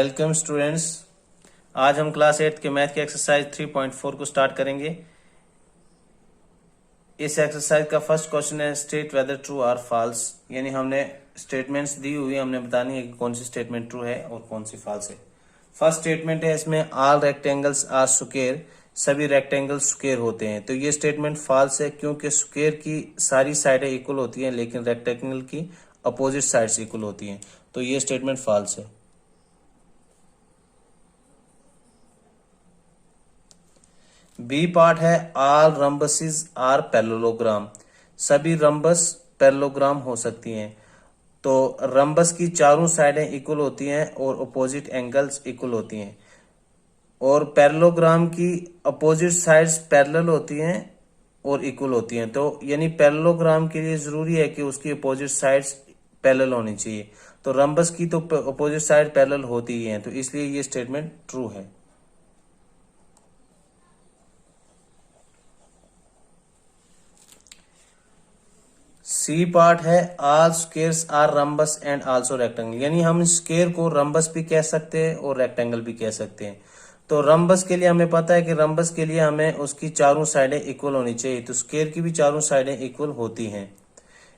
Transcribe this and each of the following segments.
Welcome students. आज हम class 8 के मैथ के एक्सरसाइज 3.4 को स्टार्ट करेंगे। इस एक्सरसाइज का फर्स्ट क्वेश्चन है स्टेट वेदर ट्रू और फॉल्स, यानी हमने स्टेटमेंट्स दी हुई, हमने बतानी है कि कौन सी स्टेटमेंट ट्रू है और कौन सी फॉल्स है। फर्स्ट स्टेटमेंट है इसमें ऑल रेक्टेंगल्स आर स्क्वायर, सभी रेक्टेंगल स्क्वायर होते हैं। तो ये स्टेटमेंट फॉल्स है क्योंकि स्क्वायर की सारी साइडें इक्वल होती हैं लेकिन रेक्टेंगल की अपोजिट साइड्स इक्वल होती हैं। तो ये स्टेटमेंट फॉल्स है। बी पार्ट है ऑल रंबसेस आर पैरेललोग्राम, सभी रंबस पैरेललोग्राम हो सकती हैं। तो रंबस की चारों साइडें इक्वल होती हैं और अपोजिट एंगल्स इक्वल होती हैं, और पैरेललोग्राम की अपोजिट साइड्स पैरेलल होती हैं और इक्वल होती हैं। तो यानी पैरेललोग्राम के लिए जरूरी है कि उसकी अपोजिट साइड्स पैरेलल होनी चाहिए। तो रंबस की तो अपोजिट साइड पैरेलल होती ही है, तो इसलिए ये स्टेटमेंट ट्रू है। सी पार्ट है all squares are rhombus and also rectangle, यानी हम स्क्वायर को रंबस भी कह सकते हैं और रेक्टेंगल भी कह सकते हैं। तो रंबस के लिए हमें पता है कि रंबस के लिए हमें उसकी चारों साइडें इक्वल होनी चाहिए, तो स्क्वायर की भी चारों साइडें इक्वल होती हैं।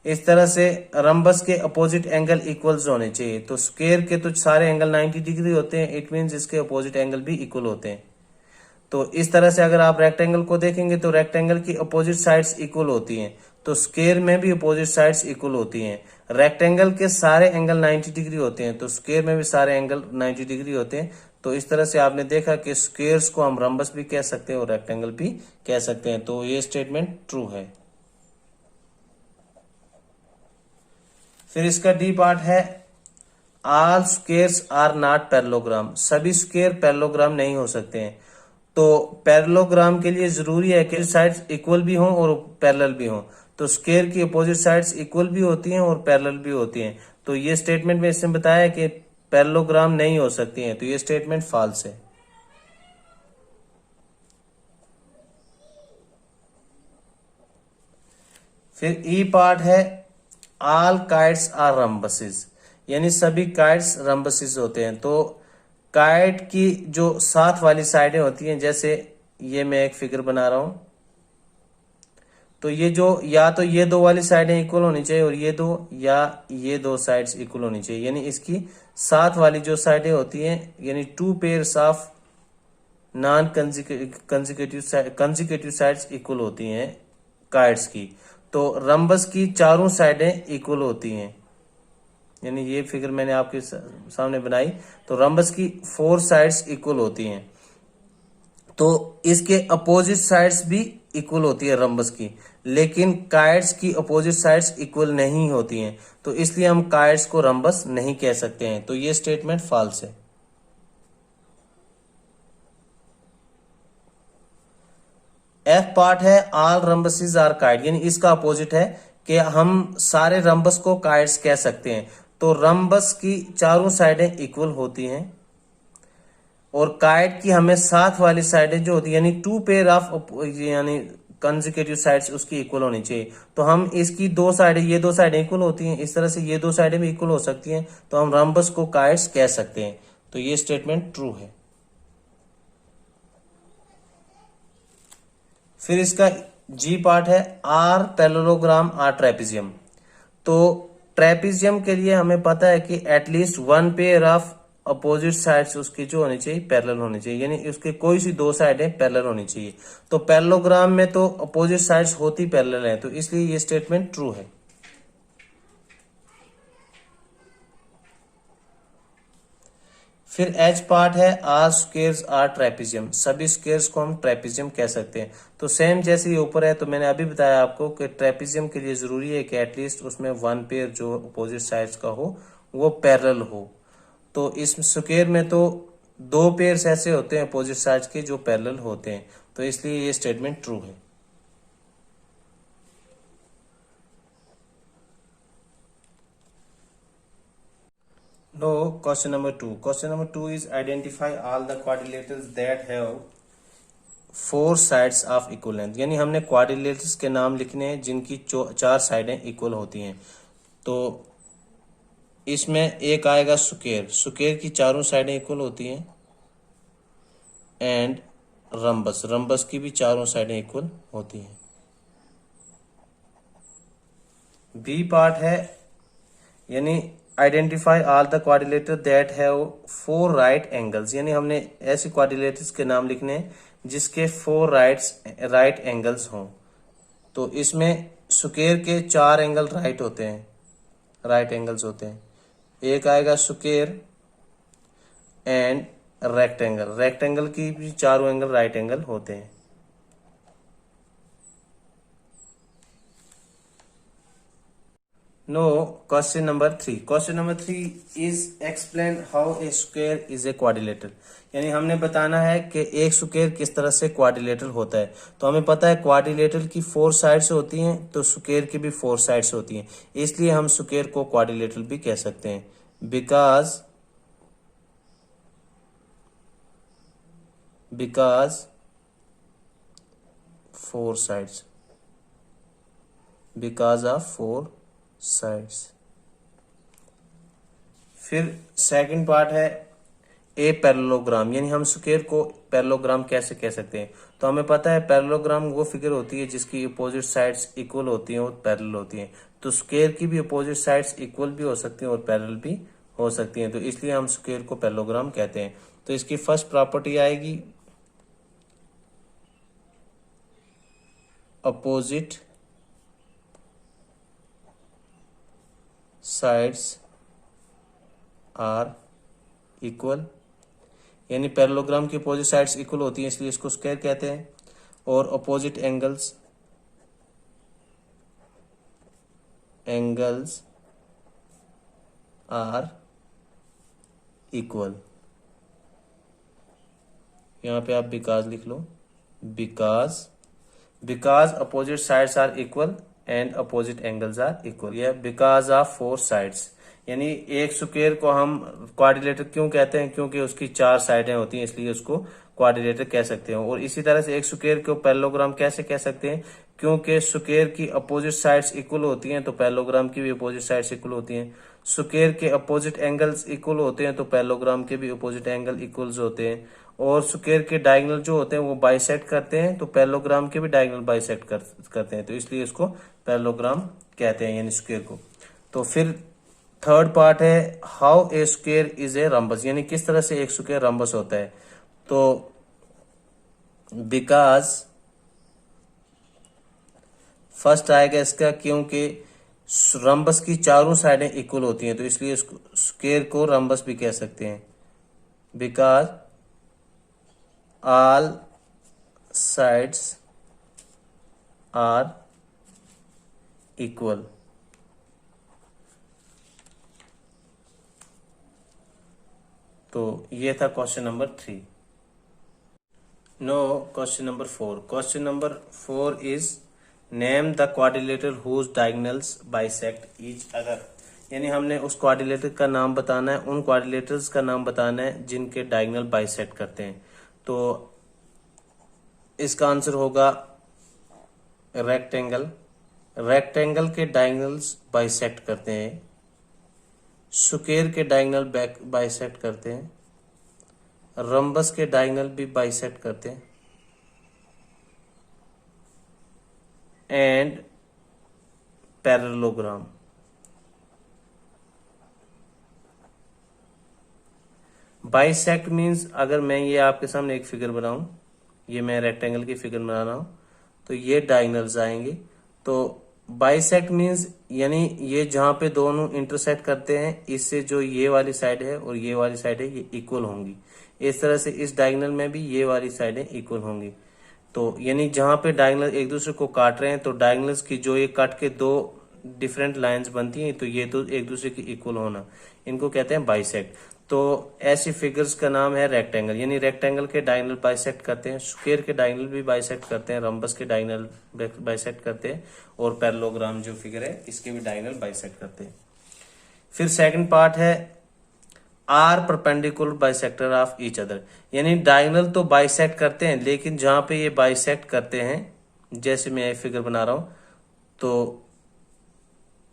इस तरह से रंबस के अपोजिट एंगल इक्वल्स होने चाहिए। तो स्क्वायर के तो सारे एंगल 90 डिग्री होते हैं, इट मीन्स इसके अपोजिट एंगल भी इक्वल होते हैं। तो इस तरह से अगर आप रेक्टेंगल को देखेंगे तो रेक्टेंगल की अपोजिट साइड्स इक्वल होती हैं, तो स्क्वायर में भी अपोजिट साइड्स इक्वल होती हैं। रेक्टेंगल के सारे एंगल 90 डिग्री होते हैं, तो स्क्वायर में भी सारे एंगल 90 डिग्री होते हैं। तो इस तरह से आपने देखा कि स्क्वायर्स को हम रंबस भी कह सकते हैं और रेक्टेंगल भी कह सकते हैं। तो ये स्टेटमेंट ट्रू है। फिर इसका डी पार्ट है all squares are not parallelograms, सभी स्क्वायर पैरेललोग्राम नहीं हो सकते हैं। तो पैरेललोग्राम के लिए जरूरी है कि साइड्स इक्वल भी हों और पैरेलल भी हों। तो स्क्वायर की अपोजिट साइड्स इक्वल भी होती हैं और पैरेलल भी होती हैं। तो ये स्टेटमेंट में इसने बताया है कि पैरेललोग्राम नहीं हो सकती हैं, तो ये स्टेटमेंट फॉल्स है। फिर ई पार्ट है ऑल काइट्स आर रंबसेस, यानी सभी काइट्स रंबसेस होते हैं। तो काइट की जो साथ वाली साइडें होती हैं, जैसे ये मैं एक फिगर बना रहा हूं, तो ये जो या तो ये दो वाली साइडें इक्वल होनी चाहिए और ये दो, या ये दो साइड्स इक्वल होनी चाहिए। यानी इसकी साथ वाली जो साइडें होती हैं, यानी two pairs of non consecutive sides equal होती हैं काइट्स की। तो रंबस की चारों साइडें इक्वल होती हैं, यानी ये फिगर मैंने आपके सामने बनाई, तो रंबस की 4 साइड्स इक्वल होती हैं। तो इसके अपोजिट साइड्स भी इक्वल होती है रंबस की, लेकिन काइट्स की अपोजिट साइड्स इक्वल नहीं होती हैं। तो इसलिए हम काइट्स को रंबस नहीं कह सकते हैं। तो ये स्टेटमेंट फॉल्स है। एफ पार्ट है ऑल रंबसेस आर काइट, यानी इसका अपोजिट है कि हम सारे रंबस को काइट्स कह सकते हैं। तो रंबस की चारों साइडें इक्वल होती हैं और काइट की हमें साथ वाली साइडें जो होती है, यानी टू पेयर ऑफ यानी कंजिक्यूटिव साइड्स उसकी इक्वल होनी चाहिए। तो हम इसकी दो साइडें, ये दो साइडें इक्वल होती हैं, इस तरह से ये दो साइडें भी इक्वल हो सकती हैं, तो हम रंबस को काइट्स कह सकते हैं। तो ये स्टेटमेंट ट्रू है। फिर इसका जी पार्ट है आर पैरेललोग्राम आर ट्रेपेजियम। तो ट्रेपेजियम के लिए हमें पता है कि at least 1 pair of opposite sides उसकी जो होनी चाहिए पैरेलल होनी चाहिए, यानी उसके कोई सी दो साइडें पैरेलल होनी चाहिए। तो पैरेललोग्राम में तो अपोजिट साइड्स होती पैरेलल है, तो इसलिए ये स्टेटमेंट ट्रू है। फिर एच पार्ट है आर स्क्वायर्स आर ट्रेपेजियम, सभी स्क्वायर्स को हम ट्रेपेजियम कह सकते हैं। तो सेम जैसे ये ऊपर है, तो मैंने अभी बताया आपको कि ट्रेपेजियम के लिए जरूरी है कि एटलीस्ट उसमें 1 पेयर जो अपोजिट साइड्स का हो वो पैरेलल हो। तो इस स्क्वायर में तो 2 पेयर्स ऐसे होते हैं अपोजिट साइड्स के जो पैरेलल होते हैं, तो इसलिए ये स्टेटमेंट ट्रू है। No question number 2। Question number 2 is identify all the quadrilaterals that have 4 sides of equal length, यानी हमने क्वाड्रिलेटरल्स के नाम लिखने हैं जिनकी 4 साइडें इक्वल होती हैं। तो इसमें एक आएगा स्क्वायर, स्क्वायर की चारों साइडें इक्वल होती हैं, एंड रम्बस, रम्बस की भी चारों साइडें इक्वल होती हैं। बी पार्ट है, यानी identify all the quadrilateral that have 4 right angles, यानी हमने ऐसे क्वाड्रिलेटर्स के नाम लिखने हैं जिसके 4 राइट एंगल्स हों। तो इसमें स्क्वायर के 4 एंगल राइट होते हैं, राइट एंगल्स होते हैं। एक आएगा स्क्वायर एंड रेक्टेंगल, रेक्टेंगल की भी चारों एंगल राइट एंगल होते हैं। No, question number 3, question number 3 is explain how a square is a quadrilateral, यानी हमने बताना है कि एक स्क्वायर किस तरह से क्वाड्रिलेटर होता है। तो हमें पता है क्वाड्रिलेटर की 4 साइड्स होती हैं, तो स्क्वायर की भी 4 साइड्स होती हैं, इसलिए हम स्क्वायर को क्वाड्रिलेटर भी कह सकते हैं। Because 4 sides, because of 4 sides. फिर सेकंड पार्ट है ए पैरेललोग्राम, यानी हम स्क्वायर को पैरेललोग्राम कैसे कह सकते हैं। तो हमें पता है पैरेललोग्राम वो फिगर होती है जिसकी अपोजिट साइड्स इक्वल होती हैं और पैरेलल होती हैं। तो स्क्वायर की भी अपोजिट साइड्स इक्वल भी हो सकती हैं और पैरेलल भी हो सकती हैं, तो इसलिए हम स्क्वायर को पैरेललोग्राम कहते हैं। तो इसकी फर्स्ट प्रॉपर्टी आएगी अपोजिट साइड्स आर इक्वल, यानी पैरेललोग्राम की अपोजिट साइड्स इक्वल होती हैं, इसलिए इसको स्क्वायर कहते हैं। और अपोजिट एंगल्स आर इक्वल, यहां पे आप बिकॉज लिख लो, because opposite sides are equal and opposite angles are equal, यह बिकॉज ऑफ 4 साइड्स। यानी एक स्क्वायर को हम क्वाड्रिलेटर क्यों कहते हैं, क्योंकि उसकी 4 साइडें होती हैं, इसलिए उसको क्वाड्रिलेटर कह सकते हैं। और इसी तरह से एक स्क्वायर को पैरेललोग्राम कैसे कह सकते हैं, क्योंकि स्क्वायर की अपोजिट साइड्स इक्वल होती हैं, तो पैरेललोग्राम की भी अपोजिट साइड्स इक्वल होती हैं। स्क्वायर के अपोजिट एंगल्स इक्वल होते हैं, तो पैरेललोग्राम के भी अपोजिट एंगल इक्वल्स होते हैं। और स्क्वायर के डायगोनल जो होते हैं वो बाइसेक्ट करते हैं, तो पैरेललोग्राम के भी डायगोनल बाइसेक्ट करते हैं, तो इसलिए इसको पैरेललोग्राम कहते हैं, यानी स्क्वायर को। तो फिर थर्ड पार्ट है how a square is A rhombus, यानी किस तरह से एक स्क्वायर रम्बस होता है। तो बिकॉज फर्स्ट आएगा इसका, क्योंकि रम्बस की चारों साइडें इक्वल होती हैं, तो इसलिए स्क्वायर को रम्बस भी कह सकते हैं। Because all sides are equal. तो ये था question number 3। No, question number 4, question number 4 is name the quadrilateral whose diagonals bisect each other, यानी हमने उस क्वाड्रिलेटर का नाम बताना है, उन क्वाड्रिलेटर्स का नाम बताना है जिनके डायगोनल बाइसेक्ट करते हैं। तो इसका आंसर होगा रेक्टेंगल, रेक्टेंगल के डायगोनल्स बाइसेक्ट करते हैं, स्क्वायर के डायगोनल बाइसेक्ट करते हैं, रम्बस के डायगोनल भी बाइसेक्ट करते हैं, एंड पैरेललोग्राम। बाइसेक्ट मीन्स, अगर मैं ये आपके सामने एक फिगर बनाऊं, ये मैं रेक्टेंगल की फिगर बना रहा हूं, तो ये डायगोनल्स आएंगे। तो बाइसेक्ट मीन्स यानी ये जहां पे दोनों इंटरसेक्ट करते हैं, इससे जो ये वाली साइड है और ये वाली साइड है, ये इक्वल होंगी। इस तरह से इस डायगोनल में भी ये वाली साइडें इक्वल होंगी। तो यानी जहां पे डायगोनल एक दूसरे को काट रहे हैं, तो डायगोनल्स की जो ये कट के 2 डिफरेंट लाइंस बनती हैं, तो ये तो एक दूसरे की इक्वल होना, इनको कहते हैं बाइसेक्ट। तो ऐसी फिगर्स का नाम है रेक्टेंगल, यानी रेक्टेंगल के डायगोनल बाइसेक्ट करते हैं, स्क्वायर के डायगोनल भी बाइसेक्ट करते हैं, रम्बस के डायगोनल बाइसेक्ट करते हैं, और पैरेललोग्राम जो फिगर है इसके भी डायगोनल बाइसेक्ट करते हैं। फिर सेकंड पार्ट है are perpendicular bisector of each other, यानी डायगोनल तो बाइसेक्ट करते हैं, लेकिन जहां पे ये बाइसेक्ट करते हैं, जैसे मैं फिगर बना रहा हूं, तो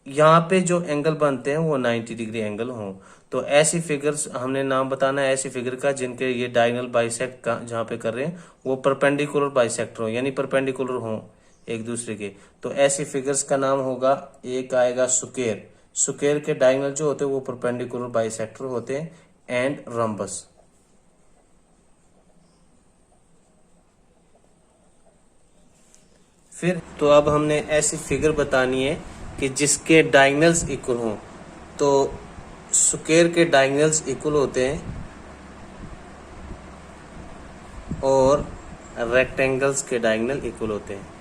यहाँ पे जो एंगल बनते हैं वो 90 डिग्री एंगल हों। तो ऐसी फिगर्स हमने नाम बताना है ऐसी फिगर का जिनके ये डायगोनल बाइसेक्ट का जहाँ पे कर रहे हैं वो परपेंडिकुलर बाइसेक्टर हो, यानी परपेंडिकुलर हो एक दूसरे के। तो ऐसी फिगर्स का नाम होगा, एक आएगा स्क्वायर, स्क्वायर के डायगोनल जो होते हैं वो परपेंडिकुलर बाइसेक्टर होते हैं, एंड रम्बस। फिर तो अब हमने ऐसी फिगर बतानी है कि जिसके डायगोनल्स इक्वल हों। तो स्क्वायर के डायगोनल्स इक्वल होते हैं और रेक्टेंगल्स के डायगोनल इक्वल होते हैं।